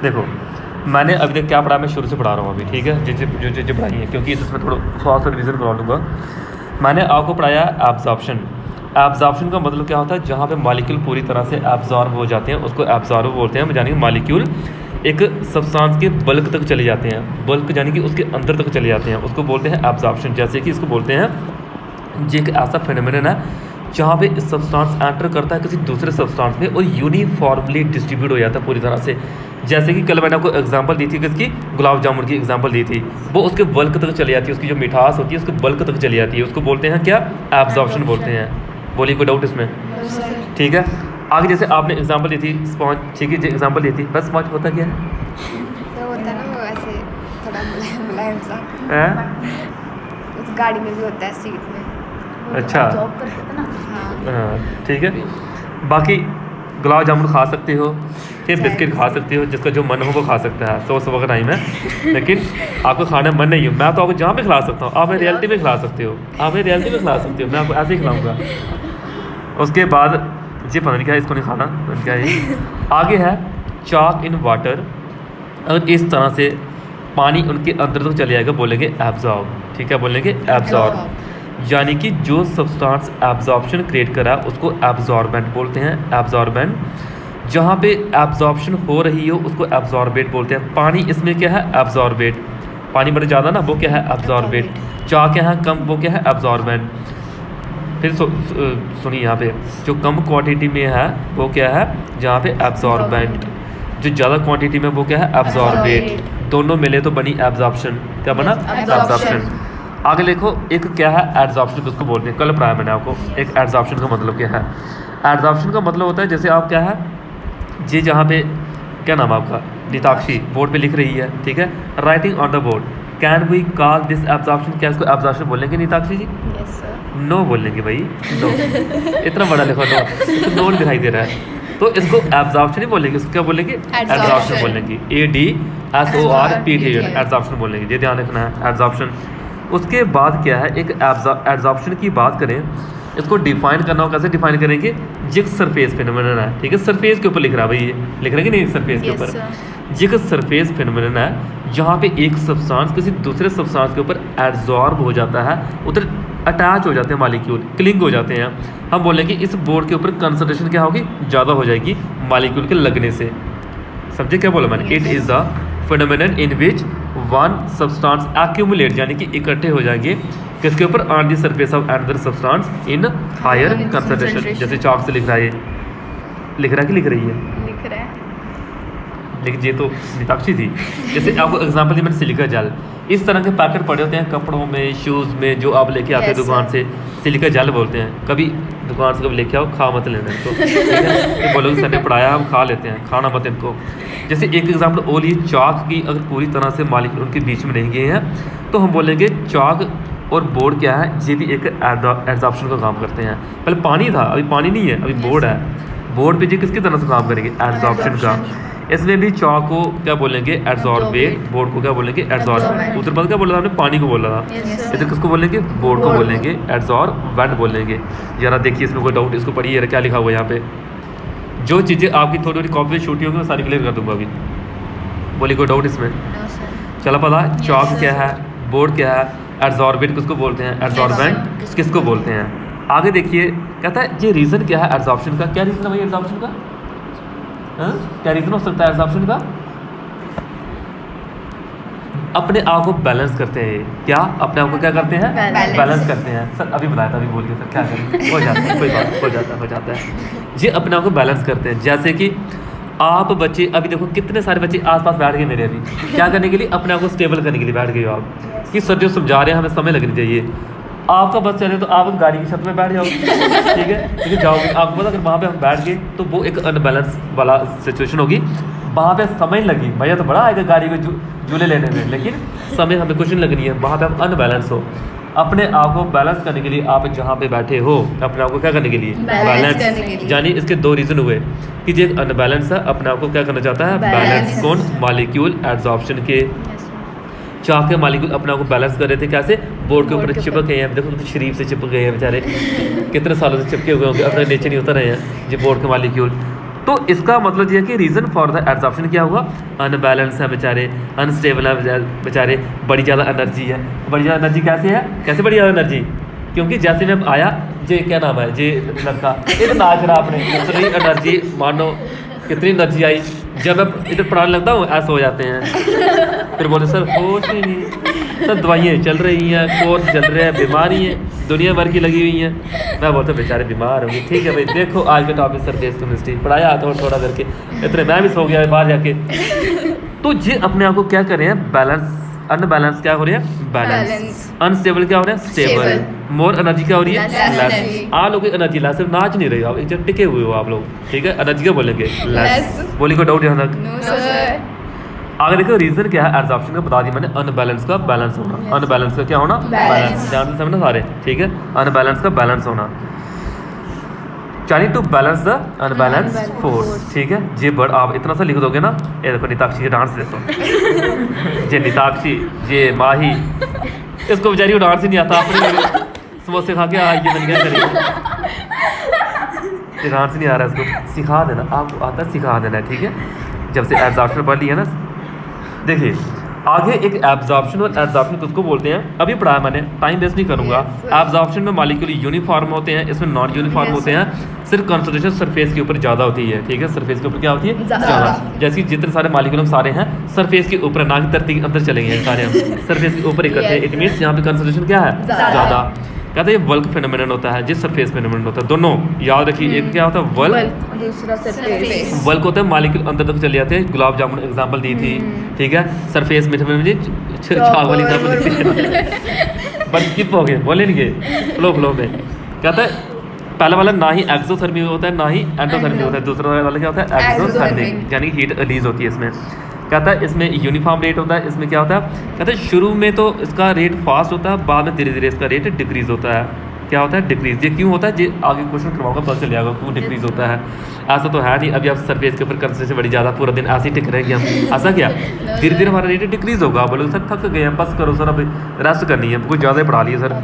देखो मैंने अभी तक क्या पढ़ा, मैं शुरू से पढ़ा रहा हूँ अभी, ठीक है, जो चीज़ें पढ़ाई हैं, क्योंकि इसमें थोड़ा सा रिविज़न करवा लूँगा। मैंने आपको पढ़ाया एब्जॉर्प्शन। एब्जॉर्प्शन का मतलब क्या होता है, जहाँ पे मॉलिक्यूल पूरी तरह से एब्जॉर्ब हो जाते हैं उसको एब्जॉर्ब बोलते हैं, यानी कि मॉलिक्यूल एक सब्सटेंस के बल्क तक चले जाते हैं, बल्क यानी कि उसके अंदर तक चले जाते हैं, उसको बोलते हैं एब्जॉर्प्शन। जैसे कि इसको बोलते हैं ये एक ऐसा फिनोमेनन है जहाँ पे सब्सटेंस एंटर करता है किसी दूसरे सब्सटेंस में और यूनिफॉर्मली डिस्ट्रीब्यूट हो जाता है पूरी तरह से। जैसे कि कल मैंने आपको एग्जांपल दी थी किसकी, गुलाब जामुन की एग्जांपल दी थी, वो उसके बल्क तक चली जाती है, उसकी जो मिठास होती है उसके बल्क तक चली जाती है, उसको बोलते हैं क्या, एब्जॉर्प्शन बोलते हैं। बोलिए कोई डाउट इसमें? ठीक है। आगे जैसे आपने एग्जांपल दी थी स्पॉन्ज, ठीक है, जो एग्जांपल दी थी, बस स्पॉन्ज होता क्या है, तो होता है ना वो ऐसे थोड़ा मुलायम सा, उस गाड़ी में भी होता है सीट में। अच्छा जॉब करते थे ना। हाँ ठीक है। बाकी गुलाब जामुन खा सकते हो, ठीक, बिस्किट खा सकते हो, जिसका जो मन हो वो खा सकता है, सुबह का टाइम है, लेकिन आपको खाना मन नहीं हो, मैं तो आपको जहाँ पे खिला सकता हूँ, आप मेरी रियलिटी में खिला सकते हो, आप मेरी रियलिटी में खिला सकते हो, मैं आपको ऐसे ही खिलाऊँगा। उसके बाद जी पता नहीं क्या है, इसको नहीं खाना, क्या है आगे है चाक इन वाटर। अगर इस तरह से पानी उनके अंदर तक चले जाएगा बोलेंगे एब्जॉर्ब, ठीक है, बोलेंगे एब्जॉर्ब, यानी कि जो सब्सटेंस एब्जॉर्प्शन क्रिएट करा उसको एब्जॉर्बेंट बोलते हैं, एब्जॉर्बेंट। जहाँ पे एब्जॉर्प्शन हो रही हो उसको एब्जॉर्बेट बोलते हैं। पानी इसमें क्या है, एब्जॉर्बेट, पानी बड़े ज़्यादा ना वो क्या है, एब्जॉर्बेट। चाक क्या है, कम, वो क्या है, एब्जॉर्बेंट। फिर सुनिए यहाँ पे जो कम क्वांटिटी में है वो क्या है, जहाँ पे एब्जॉर्बेंट, जो ज़्यादा क्वांटिटी में वो क्या है, एब्जॉर्बेट। दोनों मिले तो बनी एब्जॉर्प्शन, क्या बना, एब्जॉर्प्शन। आगे देखो एक क्या है एड्जॉर्प्शन, किसको बोलते हैं, कल पढ़ाया मैंने आपको। एक एड्जॉर्प्शन का मतलब क्या है, एड्जॉर्प्शन का मतलब होता है जैसे आप क्या है जी, जहाँ पे क्या नाम है आपका, नीताक्षी बोर्ड पे लिख रही है, ठीक है, writing on the board, can we call this absorption, क्या इसको एब्जॉर्प्शन बोलेंगे Nitakshi ji? Yes sir. No बोलेंगे भाई, नो इतना बड़ा लिखो, नो, तो नो दिखाई दे रहा है, तो इसको एब्जॉर्प्शन ही बोलेंगे, इसको क्या बोलेंगे, एड्जॉर्प्शन बोलेंगे, ADSORPT, एड्जॉर्प्शन बोलेंगे, ये ध्यान रखना है, एड्जॉर्प्शन। उसके बाद क्या है, एक एब्जॉर्प्शन की बात करें, इसको डिफाइन करना हो, कैसे डिफाइन करेंगे, जिग सरफेस फिनोमेनन है, ठीक है, सरफेस के ऊपर लिख रहा है भाई, ये लिख रहे हैं कि नहीं, सरफेस के ऊपर जिग सरफेस फिनोमेनन है, जहाँ पे एक सब्सटेंस किसी दूसरे सब्सटेंस के ऊपर एब्जॉर्ब हो जाता है, उधर अटैच हो जाते हैं मॉलिक्यूल, क्लिंग हो जाते हैं। हम बोलेंगे इस बोर्ड के ऊपर कंसंट्रेशन क्या होगी, ज़्यादा हो जाएगी मॉलिक्यूल के लगने से। समझे क्या बोला मैंने, it is a phenomenon in which one substance accumulate, यानी कि इकट्ठे हो जाएंगे किसके ऊपर, on the surface of another substance in higher concentration. जैसे चॉक से लिख रहा है, ये लिख रहा है कि लिख रही है, लिख रहा है, लेकिन ये तो नीताक्षी थी। जैसे आपको एग्जांपल दी मैंने, सिलिका जेल, इस तरह के पैकेट पड़े होते हैं कपड़ों में, शूज़ में, जो आप लेके आते हैं दुकान से, सिलिका जेल बोलते हैं। कभी दुकान से कभी लेके आओ, खा मत लेना इनको, ठीक है, तो बोलोगे सर ने पढ़ाया हम खा लेते हैं, खाना मत इनको। जैसे एक एग्जांपल और, ये चाक की अगर पूरी तरह से मॉलिक्यूल उनके बीच में नहीं गए हैं तो हम बोलेंगे चाक और बोर्ड क्या है, ये भी एक एब्जॉर्प्शन का काम करते हैं। पहले पानी था, अभी पानी नहीं है, अभी बोर्ड है, बोर्ड पे जी किसकी तरह से काम करेंगे, एब्जॉर्प्शन का। इसमें भी चाक को क्या बोलेंगे, एब्जॉर्बेट, बोर्ड को क्या बोलेंगे, एब्जॉर्बेट। उधर बाद क्या बोला था हमने, पानी को बोला था, इधर किसको बोलेंगे, बोर्ड को बोलेंगे, एब्जॉर्बेंट बोलेंगे। जरा देखिए इसमें कोई डाउट, इसको पढ़िए क्या लिखा हुआ है यहाँ पे। जो चीज़ें आपकी थोड़ी थोड़ी कॉपी में छूटी होंगी मैं सारी क्लियर कर दूंगा अभी। बोलिए कोई डाउट इसमें? No sir. चला पता, चाक क्या है, बोर्ड क्या है, एब्जॉर्बेट किसको बोलते हैं, एब्जॉर्बेंट किसको बोलते हैं। आगे देखिए कहता है ये रीज़न क्या है एब्जॉर्प्शन का, क्या रीज़न है भाई एब्जॉर्प्शन का, हाँ? क्या रीज़न हो सकता है एब्जॉर्प्शन का, अपने आप को बैलेंस करते हैं, क्या अपने आप को क्या करते हैं, बैलेंस करते हैं। सर अभी बताया था, अभी बोल के सर क्या करें, हो जाता है, कोई बात, हो जाता है, ये अपने आप को बैलेंस करते हैं। जैसे कि आप बच्चे, अभी देखो कितने सारे बच्चे आसपास बैठ गए मेरे, अभी क्या करने के लिए, अपने आप को स्टेबल करने के लिए बैठ गए हो आप, कि सर जो समझा रहे हैं हमें समय लगनी चाहिए। आपका बस चले तो आप गाड़ी की छत में बैठ जाओगे, ठीक है, लेकिन जाओगे, आपको पता अगर वहाँ पे हम बैठ गए तो वो एक अनबैलेंस वाला सिचुएशन होगी, वहाँ पे समय लगी, मज़ा तो बड़ा आएगा गाड़ी को झूले लेने में, लेकिन समय हमें कुछ नहीं लगनी है, वहाँ पे आप अनबैलेंस हो। अपने आप को बैलेंस करने के लिए आप जहाँ पे बैठे हो, अपने आप को क्या करने के लिए, बैलेंस, यानी इसके दो रीज़न हुए कि जो एक अनबैलेंस है अपने आप को क्या करना चाहता है, बैलेंस। कौन, मॉलिक्यूल एब्जॉर्प्शन के, चाक के मॉलिक्यूल अपने आप को बैलेंस कर रहे थे, कैसे, बोर्ड के ऊपर चिपक गए हैं, देखो तो शरीफ से चिपक गए हैं बेचारे, कितने सालों से चिपके हुए होंगे, अपने नीचे नहीं उतर रहे हैं ये बोर्ड के मॉलिक्यूल। तो इसका मतलब ये है कि रीज़न फॉर द एब्जॉर्प्शन क्या हुआ, अनबैलेंस है बेचारे, अनस्टेबल है बेचारे, बड़ी ज़्यादा एनर्जी है। बड़ी ज़्यादा एनर्जी कैसे है, कैसे बड़ी ज़्यादा एनर्जी, क्योंकि जैसे मैं आया जे क्या नाम है जे लड़का इधर नाच रहा आपने, इतनी एनर्जी मानो कितनी एनर्जी आई, जब मैं इधर पढ़ाने लगता हूँ ऐसे हो जाते हैं, फिर बोले सर होश ही नहीं, सर दवाइयाँ चल रही हैं, कोर्स चल रहे हैं, बीमारी है दुनिया भर की लगी हुई हैं। मैं बोलता बेचारे बीमार होंगे, ठीक है भाई देखो आज का टॉपिक सरफेस केमिस्ट्री पढ़ाया थोड़ा करके, इतने मैं भी सो गया बाहर जाके। तो ये अपने आप को क्या कर रहे हैं, बैलेंस, अनबैलेंस क्या हो रही है, बैलेंस, अनस्टेबल क्या हो रहा है, स्टेबल, मोर एनर्जी क्या हो रही है, लेस। आप लोग की एनर्जी लेस, सिर्फ नाच नहीं रही हो आप, एक जगह टिके हुए हो आप लोग, ठीक है। एनर्जी क्या बोलेंगे, लेस। बोली को डाउट यहाँ तक। आगे देखो रीजन क्या है एब्जॉर्प्शन का, बता दिया मैंने, अनबैलेंस का बैलेंस होना, अनबैलेंस का क्या होना, बैलेंस, ध्यान से समझना सारे, ठीक है। अनबैलेंस का बैलेंस होना, trying to balance the unbalance force, ठीक है। ये वर्ड आप इतना सा लिख दोगे ना, ये देखो नीताक्षी डांस देखो ये नीताक्षी, ये माही, इसको बेचारी को डांस ही नहीं आता, अपने समोसे खा के ये बन गया करेगा, ये डांस नहीं आ रहा है, इसको सिखा देना, आपको आता है सिखा देना, ठीक है। जब से एब्जॉर्प्शन पढ़ लिया ना, देखिए आगे एक एब्जॉर्प्शन और एब्जॉर्प्शन किसको बोलते हैं, अभी पढ़ाया मैंने, टाइम वेस्ट नहीं करूंगा। एब्जॉर्प्शन में मॉलिक्यूल यूनिफॉर्म होते हैं, इसमें नॉन यूनिफॉर्म होते हैं, सिर्फ कंसंट्रेशन सरफेस के ऊपर ज़्यादा होती है, ठीक है। सरफेस के ऊपर क्या होती है, ज़्यादा, जैसे कि जितने सारे मॉलिक्यूल हम सारे हैं सरफेस के ऊपर, ना कि धरती के अंदर चलेंगे सारे हम सरफेस के ऊपर इकट्ठे, इट मीन्स यहाँ पे कंसंट्रेशन क्या है, ज़्यादा। कहते हैं ये वल्क फेनोमेनन होता है, जिस सरफेस फेनोमेनन होता है, दोनों याद रखिए, एक क्या होता है वल्क, दूसरा सरफेस। वल्क होता है मॉलिक्यूल अंदर तक चले जाते हैं, गुलाब जामुन एग्जांपल दी थी, ठीक है। सरफेस मीठे में मुझे छाग वाली एग्जांपल दी थी, बस स्किप हो गए, बोले नहीं गए फ्लो में। कहता है पहला वाला ना ही एक्सोथर्मिक होता है ना ही एंडोथर्मिक होता है, दूसरा वाला क्या होता है एक्सोथर्मिक, यानी हीट रिलीज होती है इसमें। कहता है इसमें यूनिफॉर्म रेट होता है, इसमें क्या होता है, कहता है शुरू में तो इसका रेट फास्ट होता है, बाद में धीरे धीरे इसका रेट डिक्रीज होता है। क्या होता है, डिक्रीज। ये क्यों होता है, ये आगे क्वेश्चन करवाऊंगा पता चल जाएगा क्यों डिक्रीज होता है। ऐसा तो है नहीं अभी आप सरफेस के ऊपर कंसंट्रेशन बड़ी ज़्यादा पूरा दिन ऐसे ही टिक रहेंगे हम, ऐसा क्या, धीरे धीरे हमारा रेट डिक्रीज होगा। बोलो सर थक गए हैं, बस करो सर, अब रेस्ट करनी है, कुछ ज़्यादा पढ़ा लिया सर।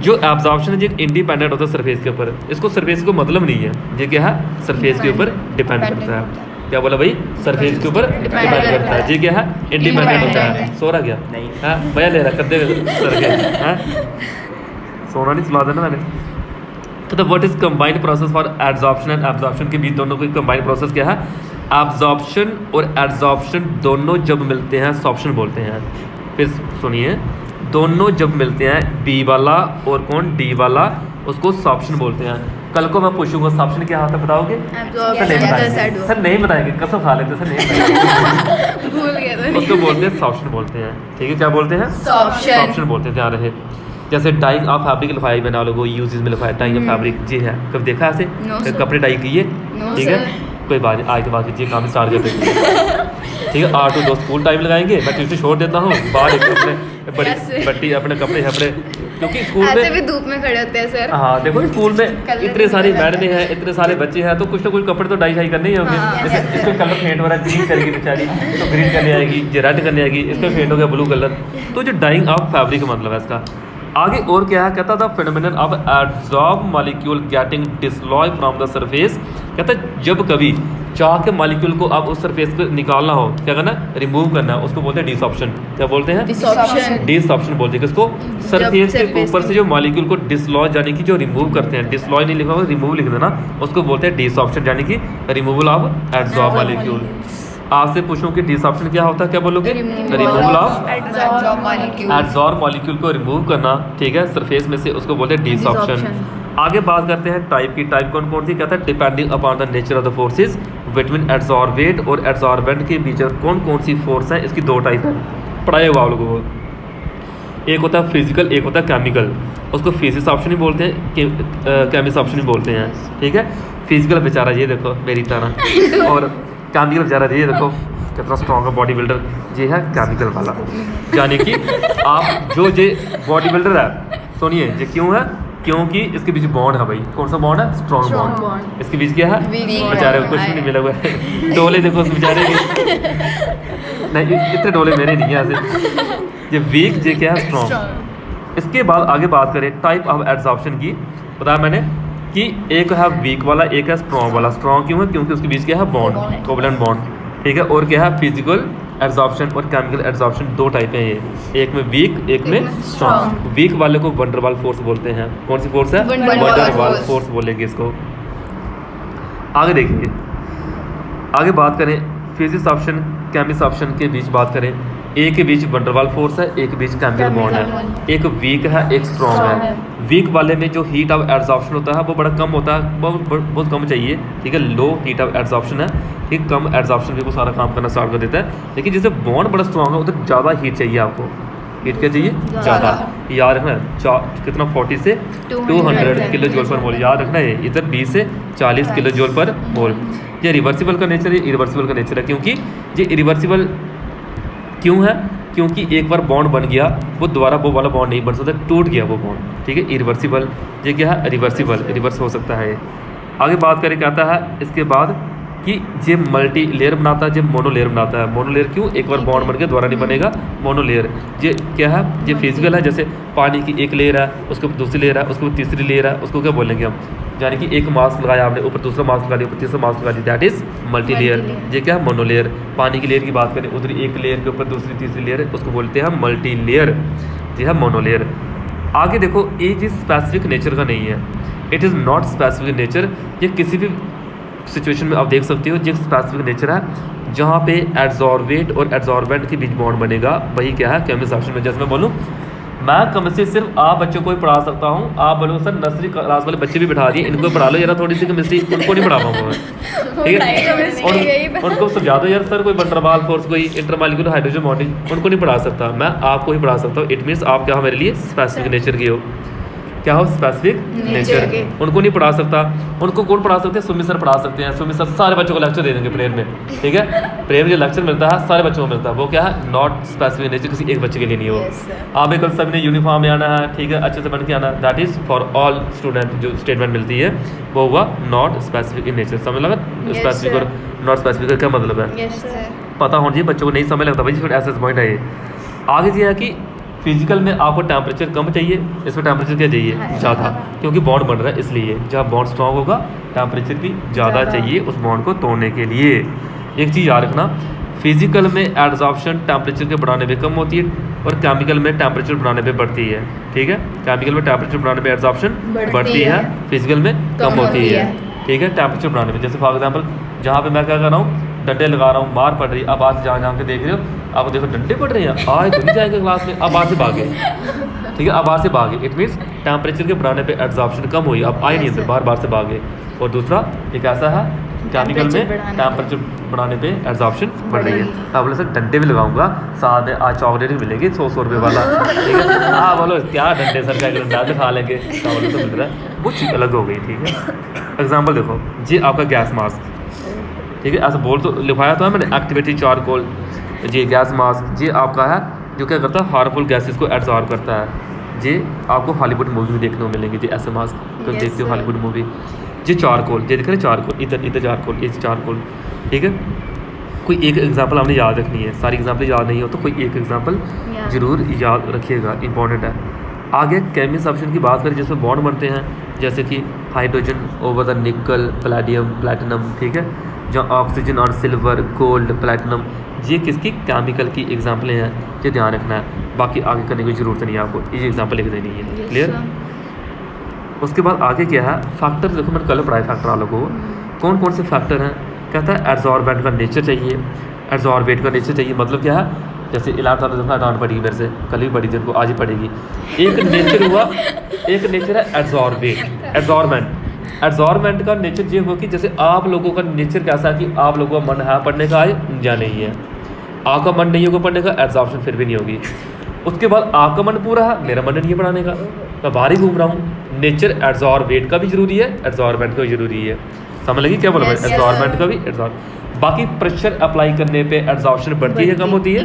जो एब्जॉर्प्शन है ये इंडिपेंडेंट होता है सरफेस के ऊपर, इसको सरफेस को मतलब नहीं है, ये क्या है सरफेस के ऊपर डिपेंड करता है। क्या बोला भाई, सरफेस के ऊपर डिपेंड करता है, ये क्या है इंडिपेंडेंट होता है। सो रहा क्या नहीं है भैया, ले रहा कद्दे सर के, सोना नहीं सुला देना मैंने। तो what is combined process for absorption and absorption के बीच दोनों की कंबाइंड प्रोसेस क्या है, एब्जॉर्प्शन और एब्जॉर्प्शन दोनों जब मिलते हैं सॉर्प्शन बोलते हैं। फिर सुनिए, दोनों जब मिलते हैं बी वाला और कौन डी वाला, उसको सॉर्प्शन बोलते हैं। कल को मैं पूछूंगा सॉर्प्शन क्या होता है बताओगे, सर नहीं बताएंगे, सर नहीं बताएंगे, कसम खा लेते सर नहीं बताएंगे भूल गए। उसको बोलते हैं सॉर्प्शन बोलते हैं, ठीक है। क्या बोलते हैं, सॉर्प्शन बोलते हैं, ध्यान रहे। जैसे डाइंग ऑफ फैब्रिक लिखाई मैंने आप लोगों को यूजेस में लिखाया डाइंग ऑफ फैब्रिक, जी है कभी देखा ऐसे कपड़े डाई किए, ठीक है। कोई बात नहीं, आज के बाद कीजिए काम स्टार्ट करते हैं, ठीक है। 8 to 2 स्कूल टाइम लगाएंगे, मैं ट्यूशन छोड़ देता हूँ, बाहर अपने बड़ी बट्टी अपने कपड़े अपने, क्योंकि स्कूल में भी धूप में खड़े होते हैं सर। हाँ देखो स्कूल में इतने सारे मैडमें हैं, इतने सारे बच्चे हैं, तो कुछ ना कुछ कपड़े तो डाई शाई करने ही होंगे। जैसे इसको कलर फेंट हो रहा है, ग्रीन करेगी बेचारी तो ग्रीन करने आएगी, ये रेड करने आएगी, इसका फेंट हो गया ब्लू कलर। तो जो डाइंग ऑफ फैब्रिक का मतलब है इसका। आगे और क्या है, कहता था phenomenon of adsorb molecule getting dislodged from the surface. कहता है जब कभी चाह के मॉलिक्यूल को आप उस सरफेस पे निकालना हो, क्या करना, रिमूव करना है, उसको बोलते हैं डिसॉर्प्शन। क्या बोलते हैं, डिसॉर्प्शन बोलते हैं किसको, सरफेस के ऊपर से जो मॉलिक्यूल को डिसलॉय यानी कि जो रिमूव करते हैं, डिसलॉय नहीं लिखा होगा रिमूव लिख देना, उसको बोलते हैं डिसॉर्प्शन यानी कि रिमूवल ऑफ एडजॉर्ब मॉलिक्यूल। आपसे पूछूं कि डिसॉर्प्शन क्या होता है, क्या बोलोगे, रिमूवल ऑफ एडजॉर्ब मॉलिक्यूल को रिमूव करना, ठीक है, सरफेस में से, उसको बोलते हैं डिसॉर्प्शन। आगे बात करते हैं टाइप की। टाइप कौन कौन सी, कहता है depending upon the nature of the forces between adsorbate और एडजॉर्बेंट के बीच कौन कौन सी फोर्स है, इसकी 2 टाइप है, पढ़ाए हुआ आप लोगों को। एक होता है फिजिकल, एक होता है केमिकल। उसको फिजिक्स ऑप्शन ही बोलते हैं, केमिक्स ऑप्शन ही बोलते हैं, ठीक है। फिजिकल बेचारा ये देखो मेरी तरह, और केमिकल बेचारा ये देखो कितना स्ट्रॉन्ग है बॉडी बिल्डर, ये है केमिकल वाला। यानी कि आप जो ये बॉडी बिल्डर है, सुनिए ये क्यों है, क्योंकि इसके बीच बॉन्ड है भाई, कौन सा बॉन्ड है, स्ट्रॉन्ग बॉन्ड। इसके बीच क्या है, बेचारे को कुछ भी नहीं मिला हुआ है, डोले देखो बेचारे के, नहीं इतने डोले मेरे नहीं है ऐसे, ये वीक ये क्या है, स्ट्रॉन्ग। इसके बाद आगे बात करें टाइप ऑफ एब्जॉर्प्शन की, बताया मैंने कि एक है वीक वाला, एक है स्ट्रॉन्ग वाला। स्ट्रॉन्ग क्यों है? क्योंकि उसके बीच क्या है? बॉन्ड, कोवलेंट बॉन्ड, ठीक है। और क्या है? फिजिकल एब्जॉर्प्शन और केमिकल एब्जॉर्प्शन, दो टाइप हैं ये, एक में वीक, एक में स्ट्रॉन्ग। वीक वाले को वंडरवाल फोर्स बोलते हैं। कौन सी फोर्स है? वंडरवाल फोर्स बोलेंगे इसको। आगे देखिए, आगे बात करें फिजिक्स ऑप्शन केमिक्स ऑप्शन के बीच बात करें, एक के बीच वंडरवाल फोर्स है, एक के बीच केमिकल बॉन्ड है। एक वीक है, एक स्ट्रॉन्ग है। वीक वाले में जो हीट ऑफ एब्जॉर्प्शन होता है वो बड़ा कम होता है, बहुत कम चाहिए, ठीक है। लो हीट ऑफ एब्जॉर्प्शन है, ठीक, कम एब्जॉर्प्शन भी वो सारा काम करना स्टार्ट कर देता है। लेकिन जिससे बॉन्ड बड़ा स्ट्रॉन्ग है उधर ज़्यादा हीट चाहिए आपको। हीट क्या चाहिए? ज़्यादा। याद रखना कितना 40 से 200 किलो जूल पर मोल, याद रखना है। इधर 20 से 40 किलो जूल पर मोल। ये रिवर्सिबल का नेचर है, इरिवर्सिबल का नेचर है। क्योंकि ये इरिवर्सिबल क्यों है? क्योंकि एक बार बॉन्ड बन गया वो दोबारा वो वाला बॉन्ड नहीं बन सकता, टूट गया वो बॉन्ड, ठीक है। इरिवर्सिबल। ये क्या है? रिवर्सिबल, रिवर्स हो सकता है। आगे बात करें क्या आता है इसके बाद कि ये मल्टी लेयर बनाता है, ये मोनोलेयर बनाता है। मोनोलेयर क्यों? एक बार बॉन्ड बन गया दोबारा नहीं बनेगा, मोनोलेयर। ये क्या है? ये फिजिकल है। जैसे पानी की एक लेयर है, उसके ऊपर दूसरी लेयर है, उसके ऊपर तीसरी लेयर है, उसको क्या बोलेंगे हम? यानी कि एक मास्क लगाया आपने, ऊपर दूसरा मास्क लगा लिया, ऊपर तीसरा मास्क लगा लिया, दैट इज मल्टी लेयर। ये क्या है? मोनोलेयर। पानी की लेयर की बात करें, उधर एक लेयर के ऊपर दूसरी तीसरी लेयर है, उसको बोलते हैं मल्टी लेयर। ये है मोनोलेयर। आगे देखो, ये चीज़ स्पेसिफिक नेचर का नहीं है, it is not specific nature. ये किसी भी सिचुएशन में आप देख सकते हो, जो स्पेसिफिक नेचर है जहाँ पे एड्जॉर्बेट और एड्जॉर्बेंट के बीच बॉन्ड बनेगा, वही क्या है? केमिस्ट्री ऑप्शन में। जैसे मैं बोलूँ, मैं केमिस्ट्री सिर्फ आप बच्चों को ही पढ़ा सकता हूँ। आप बोलो सर नर्सरी क्लास वाले बच्चे भी बिठा दिए, इनको पढ़ा लो यार थोड़ी सी केमिस्ट्री, उनको नहीं पढ़ा पाऊंगा मैं, ठीक है। और उनको समझा दो यार सर, कोई वंडरवाल फोर्स, कोई इंटरमॉलिक्यूलर हाइड्रोजन बॉन्डिंग, उनको नहीं पढ़ा सकता मैं, आपको ही पढ़ा सकता हूँ। इट मीन्स आप क्या हो मेरे लिए? स्पेसिफिक नेचर के हो। क्या हो? Specific nature. उनको नहीं पढ़ा सकता। उनको कौन पढ़ा सकते हैं? सुमी सर पढ़ा सकते हैं। सुमी सर सारे बच्चों को लेक्चर दे देंगे प्रेयर में, ठीक है। प्रेयर में जो लेक्चर मिलता है सारे बच्चों को मिलता है, वो क्या है? नॉट स्पेसिफिक नेचर, किसी एक बच्चे के लिए नहीं हो। आप एक सब ने यूनिफॉर्म में आना है, ठीक है, अच्छे से बन के आना, that is for all student. जो स्टेटमेंट मिलती है वो हुआ नॉट स्पेसिफिक इन नेचर। समझ लगा? स्पेसिफिक और नॉट स्पेसिफिक का क्या मतलब है? पता होना चाहिए बच्चों को, नहीं समझ लगता भाई, ऐसा पॉइंट है ये। आगे ये है कि फिजिकल में आपको टेम्परेचर कम चाहिए, इसमें टेम्परेचर क्या चाहिए? ज़्यादा, क्योंकि बॉन्ड बन रहा है इसलिए। जहाँ बॉन्ड स्ट्रॉन्ग होगा टेम्परेचर भी ज़्यादा चाहिए उस बॉन्ड को तोड़ने के लिए। एक चीज़ याद रखना, फिजिकल में एड्जॉर्प्शन टेम्परेचर के बढ़ाने पे कम होती है और केमिकल में टेम्परेचर बढ़ाने पे बढ़ती है, ठीक है। केमिकल में टेम्परेचर बढ़ाने पे एड्जॉर्प्शन बढ़ती है, फिजिकल में कम होती है, ठीक है। टेम्परेचर बढ़ाने पे, जैसे फॉर एग्जाम्पल जहाँ पे मैं क्या कर रहा हूँ, डंडे लगा रहा हूँ, मार पड़ रही है, अब आज जहाँ के देख रहे हो, आप देखो डंडे पड़ रहे हैं, आज तो नहीं जाएंगे क्लास में, अब आज से भागे, ठीक है, अब आज से भागे। इट मीन्स टेम्परेचर के बढ़ाने पे एब्जॉर्प्शन कम हुई, अब आए नहीं अंदर, बार से भागे। और दूसरा एक ऐसा है केमिकल में टेम्परेचर बढ़ाने पे एब्जॉर्प्शन बढ़ रही है। अब बोले सर डंडे भी लगाऊंगा, साथ में आज चॉकलेट भी मिलेगी 100 रुपये वाला, ठीक है। हाँ बोलो क्या डंडे सर, क्या डंडा से खा लेंगे, चॉकलेट तो मिल रहा है, वो चीज़ अलग हो गई, ठीक है। एग्जाम्पल देखो, ये आपका गैस मास्क, ठीक है, ऐसा बोल तो लिखाया तो है मैंने, एक्टिवेटेड चारकोल, जी गैस मास्क, ये आपका है जो क्या करता है? हार्मफुल गैसेस को एब्जॉर्ब करता है। ये आपको हॉलीवुड मूवी में देखने को मिलेंगे, जी ऐसे मास्क तो देखते हो हॉलीवुड मूवी। ये चारकोल, ये दिख रहे चारकोल, इधर चारकोल, ये चारकोल, ठीक है। कोई एक एग्जांपल आपने याद रखनी है, सारी एग्जांपल याद नहीं हो तो कोई एक एग्जांपल जरूर याद रखिएगा, इंपॉर्टेंट है। आगे केमिस्ट ऑप्शन की बात करें जिसमें बॉन्ड बनते हैं, जैसे कि हाइड्रोजन ओवर द निकल, पैलेडियम, प्लैटिनम, ठीक है, जहाँ ऑक्सीजन और सिल्वर, गोल्ड, प्लैटिनम, ये किसकी? केमिकल की एग्जांपलें हैं, ये ध्यान रखना है। बाकी आगे करने की ज़रूरत नहीं है आपको, ये एग्जांपल लिख देनी है, क्लियर। उसके बाद आगे क्या है? फैक्टर, देखो मैंने कल पढ़ाया फैक्टर वालों को, कौन कौन से फैक्टर हैं। कहता है एड्जॉर्बेंट का नेचर चाहिए, एड्जॉर्बेट का नेचर चाहिए, मतलब क्या है? जैसे इलाज वाला डांट पड़ेगी मेरे से, कल भी पढ़ी थी उनको, आज ही पढ़ेगी। एक नेचर हुआ, एक नेचर है एड्जॉर्बेट, एड्जॉर्बेंट का नेचर ये हुआ कि जैसे आप लोगों का नेचर कैसा है कि आप लोगों का मन है पढ़ने का आज या नहीं है, आपका मन नहीं होगा पढ़ने का, एब्जॉर्प्शन फिर भी नहीं होगी। उसके बाद आपका मन पूरा है, मेरा मन नहीं है पढ़ाने का, मैं बाहर ही घूम रहा हूँ। नेचर एड्जॉर्बेट का भी जरूरी है, एड्जॉर्बेंट का भी जरूरी है, समझ लगी क्या बोला मैं? एड्जॉर्बेंट का भी एड्जॉर्ब। बाकी प्रेशर अप्लाई करने पे एब्जॉर्प्शन बढ़ती है कम होती है?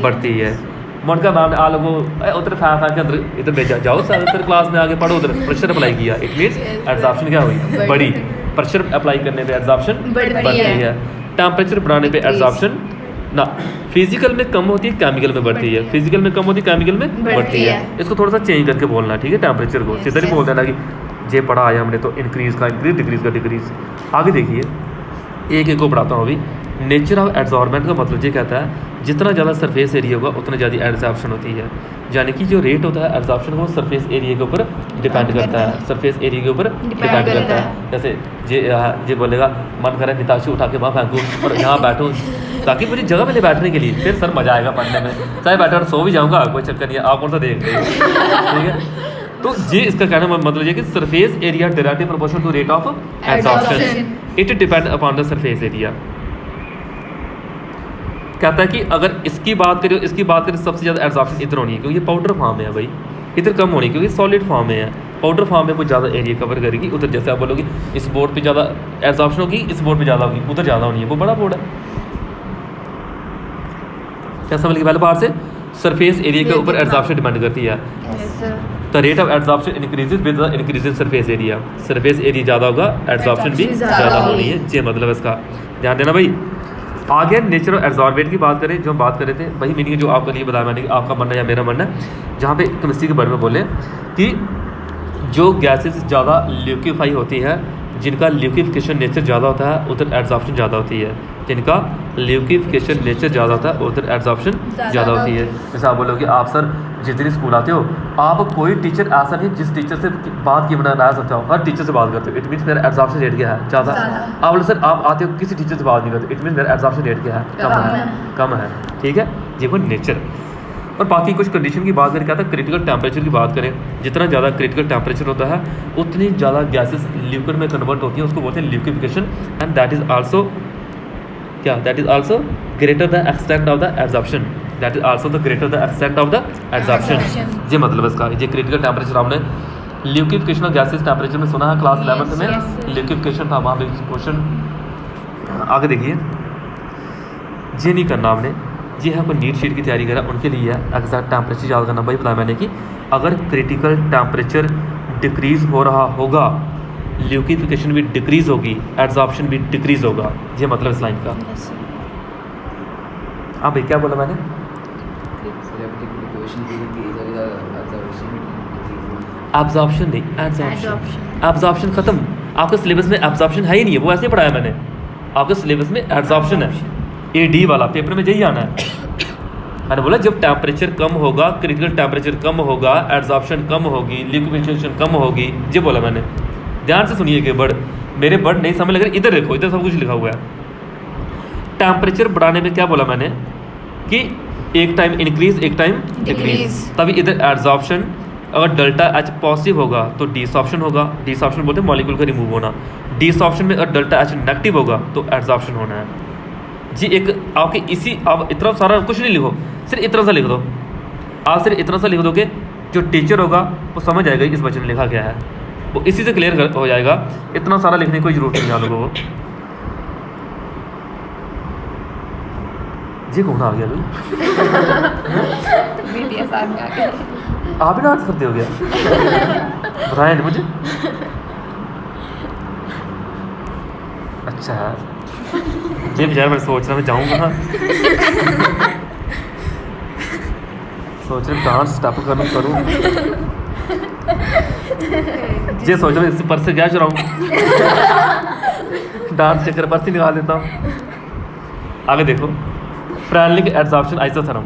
बढ़ती है। मन का नाम आ लोगो उधर फैन के अंदर इधर भेजा जाओ सर, इधर क्लास में आगे पढ़ो, उधर प्रेशर अप्लाई किया, इट मीन्स एब्जॉर्प्शन क्या हुई? बढ़ी। प्रेशर अप्लाई करने पे एब्जॉर्प्शन बढ़ती है, टेम्परेचर बढ़ाने पे एब्जॉर्प्शन ना, फिजिकल में कम होती है, केमिकल में बढ़ती है, फिजिकल में कम होती है, केमिकल में बढ़ती है। इसको थोड़ा सा चेंज करके बोलना, ठीक है, टेम्परेचर को सीधा नहीं बोल देना कि ये पढ़ा आया हमने तो इंक्रीज़ का इंक्रीज, डिक्रीज़ का डिक्रीज़। आगे देखिए एक एक को पढ़ाता हूँ अभी। नेचर ऑफ एड्जॉर्बेंट का मतलब ये कहता है जितना ज़्यादा सरफेस एरिया होगा उतना ज़्यादा एड्जॉर्प्शन होती है, यानी कि जो रेट होता है एड्जॉर्प्शन वो सरफेस एरिया के ऊपर डिपेंड करता है, सरफेस एरिया के ऊपर डिपेंड करता है। जैसे ये बोलेगा मन करे निताशु उठा के वहाँ फेंकूँ और यहाँ बैठूँ ताकि मुझे जगह मिले बैठने के लिए, फिर सर मज़ा आएगा पढ़ने में, चाहे बैठा और सो भी जाऊँगा कोई चक्कर नहीं है, आप कौन सा देख रहे हैं, ठीक है। तो ये इसका कहने का मतलब ये कि surface area directly proportional to rate of adsorption, it depend upon the surface area. कहता है कि अगर इसकी बात करें सबसे ज़्यादा एड्जॉर्प्शन इधर होनी है क्योंकि ये पाउडर फॉर्म में है भाई, इधर कम होनी क्योंकि सॉलिड फॉर्म में है। पाउडर फॉर्म में वो ज़्यादा एरिया कवर करेगी, उधर जैसे आप बोलोगे इस बोर्ड पे ज़्यादा एड्जॉर्प्शन होगी, इस बोर्ड पे ज़्यादा होगी, उधर ज़्यादा होनी है, वो बड़ा बोर्ड है। क्या समझ गए पहले बाहर से सरफेस एरिया के ऊपर एड्जॉर्प्शन डिपेंड करती है। The rate of adsorption increases with the increase in surface area, surface area ज़्यादा होगा एड्जॉर्प्शन भी ज़्यादा होनी है, ये मतलब इसका ध्यान देना भाई। आगे नेचर ऑफ एड्जॉर्बेंट की बात करें, जो हम बात कर रहे थे वही मीनिंग जो आपके लिए बताया मैंने कि आपका मानना या मेरा मानना है, जहाँ पे केमिस्ट्री के बारे में बोले कि जो गैसेस ज़्यादा ल्यूकिफाई होती है, जिनका ल्यूकिफिकेशन नेचर ज़्यादा होता है उधर एड्जॉर्प्शन ज़्यादा होती है, जिनका ल्यूकिफिकेशन नेचर ज़्यादा होता है उधर एड्जॉर्प्शन ज़्यादा होती है। जैसे आप बोलोगे आप सर जिस दिन स्कूल आते हो आप कोई टीचर ऐसा नहीं जिस टीचर से बात किए बिना ना सकते हो, हर टीचर से बात करते हो, इट मीन्स मेरा एड्जॉर्प्शन रेट क्या है ज़्यादा। आप बोलो सर आप आते हो किसी टीचर से बात नहीं करते, इट मीन्स मेरा एड्जॉर्प्शन रेट क्या है कम है, ठीक है, ये वो नेचर। और बाकी कुछ कंडीशन की बात करें, क्या था क्रिटिकल टेम्परेचर की बात करें, जितना ज़्यादा क्रिटिकल टेम्परेचर होता है उतनी ज़्यादा गैसेस लिक्विड में कन्वर्ट होती हैं, उसको बोलते हैं liquefaction, and that is also क्या, that is also greater the extent of the absorption, that is also the greater the extent of the absorption. ये मतलब इसका, ये क्रिटिकल टेम्परेचर हमने लिक्विफिकेशन ऑफ गैसेस टेम्परेचर में सुना है क्लास 11th में, लिक्विफिकेशन था वहाँ पे क्वेश्चन। आगे देखिए ये नहीं करना आपने, ये है कोई नीट शीट की तैयारी करा उनके लिए है एग्जैक्ट टेम्परेचर याद करना। भाई बताया मैंने कि अगर क्रिटिकल टेम्परेचर डिक्रीज़ हो रहा होगा लिक्विफिकेशन भी डिक्रीज़ होगी, एब्जॉर्प्शन भी डिक्रीज़ होगा, ये मतलब इस लाइन का। हाँ भाई क्या बोला मैंने, एब्जॉर्प्शन नहीं एब्जॉर्प्शन ख़त्म, आपके सिलेबस में एब्जॉर्प्शन है ही नहीं है, वो ऐसे पढ़ाया मैंने, आपके सिलेबस में एब्जॉर्प्शन है, AD वाला पेपर में यही आना है। मैंने बोला जब टेम्परेचर कम होगा, क्रिटिकल टेम्परेचर कम होगा, एब्जॉर्प्शन कम होगी, लिक्विफिकेशन कम होगी, ये बोला मैंने। ध्यान से सुनिए कि वर्ड मेरे वर्ड नहीं समझ लग रहे, इधर देखो, इधर सब कुछ लिखा हुआ है। टेम्परेचर बढ़ाने में क्या बोला मैंने कि एक टाइम इंक्रीज एक टाइम डिक्रीज, तभी इधर एब्जॉर्प्शन, अगर डेल्टा H पॉजिटिव होगा तो डिसॉर्प्शन होगा, डिसॉर्प्शन बोलते हैं मॉलिक्यूल का रिमूव होना, डिसॉर्प्शन में अगर डेल्टा H नेगेटिव होगा तो एब्जॉर्प्शन होना है जी। एक आपके इसी आप इतना सारा कुछ नहीं लिखो, सिर्फ इतना सा लिख दो, आप सिर्फ इतना सा लिख दोगे, जो टीचर होगा वो समझ जाएगा इस बच्चे ने लिखा क्या है, वो इसी से क्लियर हो जाएगा, इतना सारा लिखने की कोई ज़रूरत नहीं आप लोगों को। जी कौन आ गया भाई आप भी डांस करते हो गया, बताया नहीं मुझे, अच्छा है ये बेचारा, मैं सोच रहा मैं जाऊँगा सोच रहा डांस स्टेप करूँ ये सोच रहा हूँ पर्स से क्या चुराऊँ डांस चक्कर पर्स ही निकाल देता हूँ। आगे देखो फ्रेनलिक एड्जॉर्प्शन आइसोथर्म,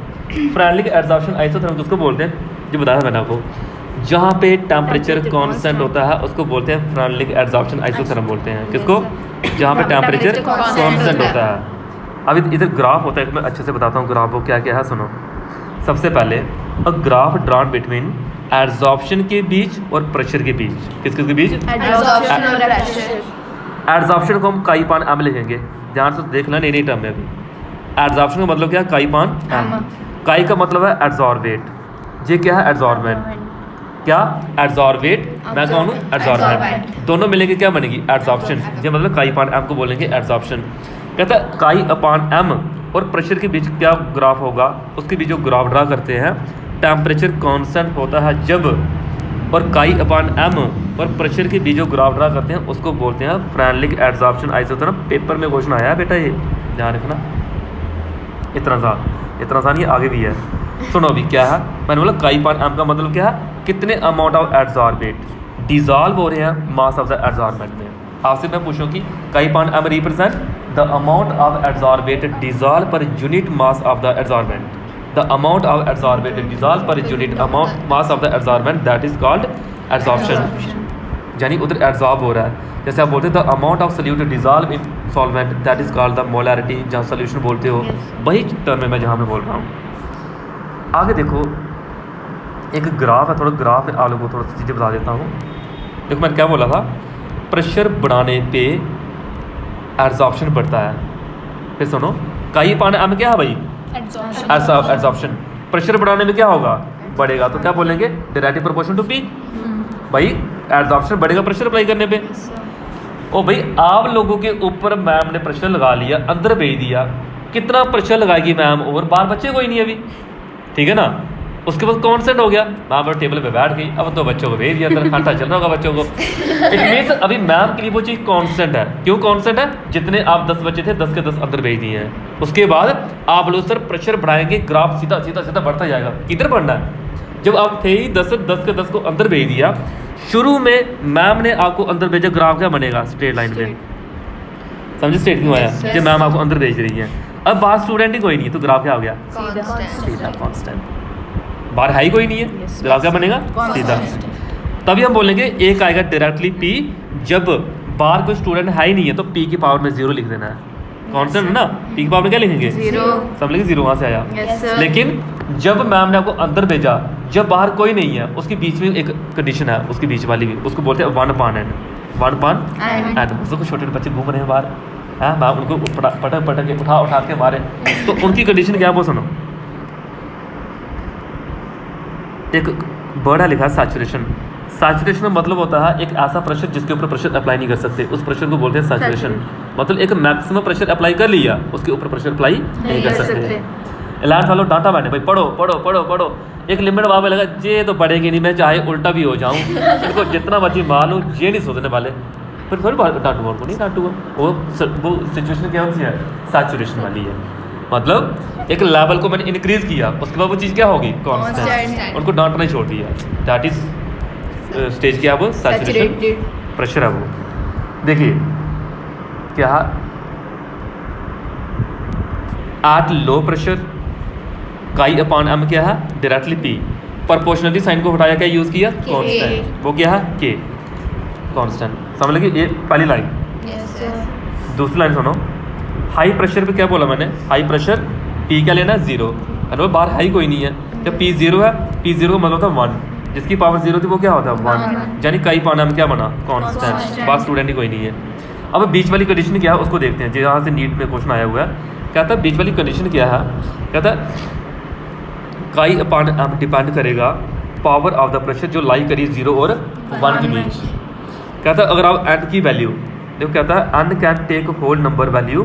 फ्रेनलिक एड्जॉर्प्शन आइसोथर्म किसको बोलते हैं, जो बताया मैंने आपको, जहाँ पे टेम्परेचर कांस्टेंट होता है उसको बोलते हैं फ्रेनलिक एड्जॉर्प्शन आइसोथर्म बोलते हैं, किसको, जहाँ पे टेम्परेचर कांस्टेंट होता है। अब इधर ग्राफ होता है, मैं अच्छे से बताता हूँ ग्राफ वो क्या क्या है, सुनो। सबसे पहले a graph drawn between adsorption के बीच और प्रेशर के बीच, किसके बीच, एड्जॉर्प्शन को हम काई पान एम लिखेंगे, ध्यान से देखना, नई नई टर्म में अभी। एड्जॉर्प्शन का मतलब क्या है, काई पान एम, काई का मतलब है एड्जॉर्बेट, ये क्या है एड्जॉर्बेंट, क्या एड्जॉर्बेट, मैं कौन हूँ एड्जॉर्बेंट, दोनों मिलेंगे क्या बनेगी एड्जॉर्प्शन, ये मतलब काई पान एम को बोलेंगे एड्जॉर्प्शन। कहता है काई अपान एम और प्रेशर के बीच क्या ग्राफ होगा, उसके बीच जो ग्राफ ड्रा करते हैं, टेम्परेचर कांस्टेंट होता है जब, और काई अपान एम और प्रेशर के बीच जो ग्राफ ड्रा करते हैं उसको बोलते हैं फ्रेनलिक एड्जॉर्प्शन आइसोथर्म। पेपर में क्वेश्चन आया है बेटा, ये ध्यान रखना, इतना सा नहीं आगे भी है। सुनो अभी क्या है, मैंने बोला काई पान एम का मतलब क्या है, कितने अमाउंट ऑफ एड्जॉर्बेट, डिजॉल्व हो रहे हैं मास ऑफ द एब्जॉर्बेंट में। आपसे मैं पूछूं कि x upon m represent the amount of absorbate dissolve per unit mass of the absorbent. The amount of absorbate dissolve per unit amount mass of the absorbent that is called absorption, यानी उधर absorb हो रहा है। जैसे आप बोलते हैं the amount of solute dissolve in solvent that is called the molarity, जहाँ सोल्यूशन बोलते हो वही टर्म है मैं जहाँ पे बोल रहा हूँ। आगे देखो एक ग्राफ है, थोड़ा ग्राफ में आप लोगों को थोड़ा सी चीज़ें बता देता हूँ। देखो मैंने क्या बोला था, प्रेशर बढ़ाने पे एब्जॉर्प्शन बढ़ता है। फिर सुनो कई पाने में क्या है भाई, एब्जॉर्प्शन। प्रेशर बढ़ाने में क्या होगा, बढ़ेगा, तो क्या बोलेंगे डायरेक्टली प्रोपोर्शनल टू पी। भाई एब्जॉर्प्शन बढ़ेगा प्रेशर अप्लाई करने पे। ओ भाई आप लोगों के ऊपर मैम ने प्रेशर लगा लिया, अंदर भेज दिया, कितना प्रेशर लगाएगी मैम, और बाहर बच्चे कोई नहीं अभी, ठीक है ना। उसके बाद कॉन्स्टेंट हो गया, मैम पर टेबल पे बैठ गई, अब तो बच्चों को भेज दिया, अंदर घंटा चल रहा होगा बच्चों को। इट मीन्स अभी मैम के लिए वो चीज़ कॉन्स्टेंट है। क्यों कॉन्स्टेंट है, जितने आप 10 बच्चे थे 10 के 10 अंदर भेज दिए हैं। उसके बाद आप लोग सर प्रेशर बढ़ाएंगे, ग्राफ सीधा सीधा सीधा बढ़ता जाएगा। किधर बढ़ना है, जब आप थे ही 10 के 10 को अंदर भेज दिया, शुरू में मैम ने आपको अंदर भेजा, ग्राफ क्या बनेगा, स्ट्रेट लाइन में। समझे स्ट्रेट क्यों आया, जब मैम आपको अंदर भेज रही है। अब बाहर स्टूडेंट ही कोई नहीं, तो ग्राफ क्या हो गया, सीधा कांस्टेंट। बाहर है ही कोई नहीं है, ग्राफ क्या बनेगा, सीधा। तभी हम बोलेंगे एक आएगा डायरेक्टली पी, जब बाहर कोई स्टूडेंट है ही नहीं है तो पी की पावर में 0 लिख देना है। कांस्टेंट है ना, पी की पावर में क्या लिखेंगे, 0। समझ लेंगे 0 वहाँ से आया। लेकिन जब मैम ने आपको अंदर भेजा, जब बाहर कोई नहीं है, उसके बीच में एक कंडीशन है, उसके बीच वाली भी, उसको बोलते हैं 1/n। 1/n उसको छोटे बच्चे घूम रहे हैं बाहर, है मैम उनको पटक पटक के उठा के मारे, तो उनकी कंडीशन क्या है वो सुनो। एक बड़ा लिखा है सैचुरेशन। सैचुरेशन में मतलब होता है एक ऐसा प्रेशर जिसके ऊपर प्रेशर अप्लाई नहीं कर सकते, उस प्रेशर को बोलते हैं सैचुरेशन। मतलब एक मैक्सिमम प्रेशर अप्लाई कर लिया, उसके ऊपर प्रेशर अप्लाई नहीं कर सकते। इलाज वालों डांटा बैठे भाई, पढ़ो पढ़ो पढ़ो पढ़ो, एक लिमिट वहाँ पे लगा, ये तो बढ़ेगी नहीं, मैं चाहे उल्टा भी हो जाऊँ, इनको जितना मर्जी मार लूँ, ये नहीं सोचने वाले, फिर थोड़ी डांटूंगा उनको, नहीं डांटूंगा। वो सिचुएशन क्या सी है, सैचुरेशन वाली है। मतलब एक लेवल को मैंने इंक्रीज किया, उसके बाद वो चीज़ क्या होगी, कांस्टेंट। उनको डांटना ही छोड़ दिया, दैट इज स्टेज क्या है, वो सैचुरेशन प्रेशर है वो। देखिए क्या एट लो प्रेशर काई अपॉन एम क्या है, डायरेक्टली पी। प्रोपोर्शनलिटी साइन को हटाया, क्या यूज़ किया, कांस्टेंट। वो क्या है, के कांस्टेंट। समझ लगी, ये पहली लाइन। दूसरी लाइन सुनो, हाई प्रेशर पे क्या बोला मैंने, हाई प्रेशर पी क्या लेना है, 0। अरे बाहर हाई कोई नहीं है, जब पी 0 है, पी 0 का मतलब होता है 1, जिसकी पावर 0 थी वो क्या होता है 1, यानी कई पाना में क्या बना, कांस्टेंट। बाहर स्टूडेंट ही कोई नहीं है। अब बीच वाली कंडीशन क्या है उसको देखते हैं, जहाँ से नीट में क्वेश्चन आया हुआ है। कहता है बीच वाली कंडीशन क्या है, कहता है काई अपॉन एम डिपेंड करेगा पावर ऑफ द प्रेशर जो लाई करी 0 और 1 के बीच। कहता है अगर आप एन की वैल्यू देखो, कहता है n can take whole number value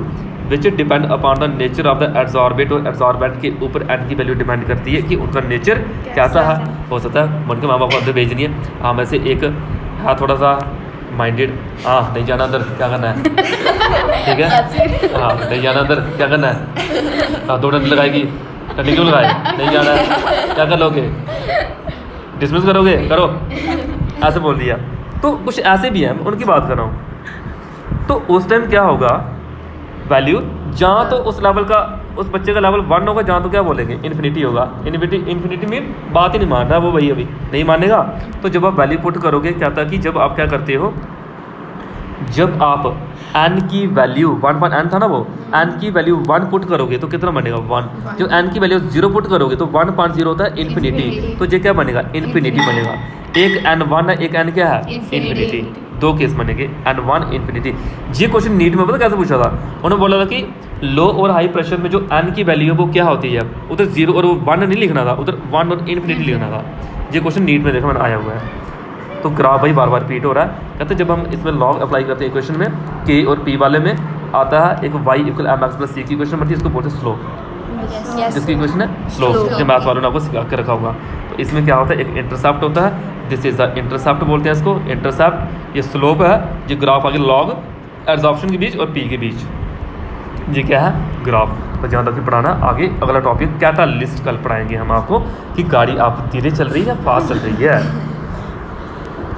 which depend upon the nature of the absorbate, और एब्जॉर्बेंट के ऊपर एन की वैल्यू डिपेंड करती है कि उनका नेचर कैसा है। हो सकता है मन के माँ बाप को अंदर भेजनी है, हाँ में से एक हाँ थोड़ा सा माइंडेड, हाँ नहीं जाना अंदर, क्या करना है, ठीक है, हाँ नहीं जाना अंदर, क्या करना है, हाँ 2 डंडे लगाएगी, डंडे क्यों लगाए, नहीं जाना है, क्या कर लोगे, डिसमिस करोगे, करो, ऐसे बोल दिया। तो कुछ ऐसे भी हैं, मैं उनकी बात कर रहा हूँ। तो उस टाइम क्या होगा वैल्यू, जहाँ तो उस लेवल का, उस बच्चे का लेवल 1 होगा, जहाँ तो क्या बोलेंगे इन्फिनिटी होगा। इन्फिनिटी मीन बात ही नहीं मान रहा वो, भाई अभी नहीं मानेगा। तो जब आप वैल्यू पुट करोगे, क्या था कि जब आप क्या करते हो, जब आप n की वैल्यू 1/n था ना, वो n की वैल्यू 1 पुट करोगे तो कितना बनेगा 1। जो n की वैल्यू 0 पुट करोगे तो 1.0 होता है इन्फिनिटी, तो ये क्या बनेगा, इन्फिनिटी बनेगा। एक n1 है, एक n क्या है, इन्फिनिटी। 2 केस बनेंगे, n1 इन्फिनिटी। ये क्वेश्चन नीट में पता कैसे पूछा था, उन्होंने बोला था कि लो और हाई प्रेशर में जो n की वैल्यू है वो क्या होती है, उधर 0 और 1 नहीं लिखना था, उधर 1 और इन्फिनिटी लिखना था। ये क्वेश्चन नीट में देखा मैंने आया हुआ है। तो ग्राफ भाई बार बार रिपीट हो रहा है। कहते हैं जब हम इसमें लॉग अप्लाई करते हैं इक्वेशन में, के और पी वाले में आता है एक y = mx + c की इक्वेशन बनती है, इसको बोलते हैं स्लोप। जिसकी इक्वेशन है स्लोप, जो मैथ वालों ने आपको सिखा के रखा होगा। तो इसमें क्या होता है, एक इंटरसेप्ट होता है, दिस इज द इंटरसेप्ट बोलते हैं इसको, इंटरसेप्ट। ये स्लोप है, ये ग्राफ आगे लॉग एब्जॉर्प्शन के बीच और पी के बीच, ये क्या है ग्राफ। तो जहाँ तक पढ़ाना, आगे अगला टॉपिक कैटालिस्ट कल पढ़ाएंगे हम आपको, कि गाड़ी आप धीरे चल रही है या फास्ट चल रही है।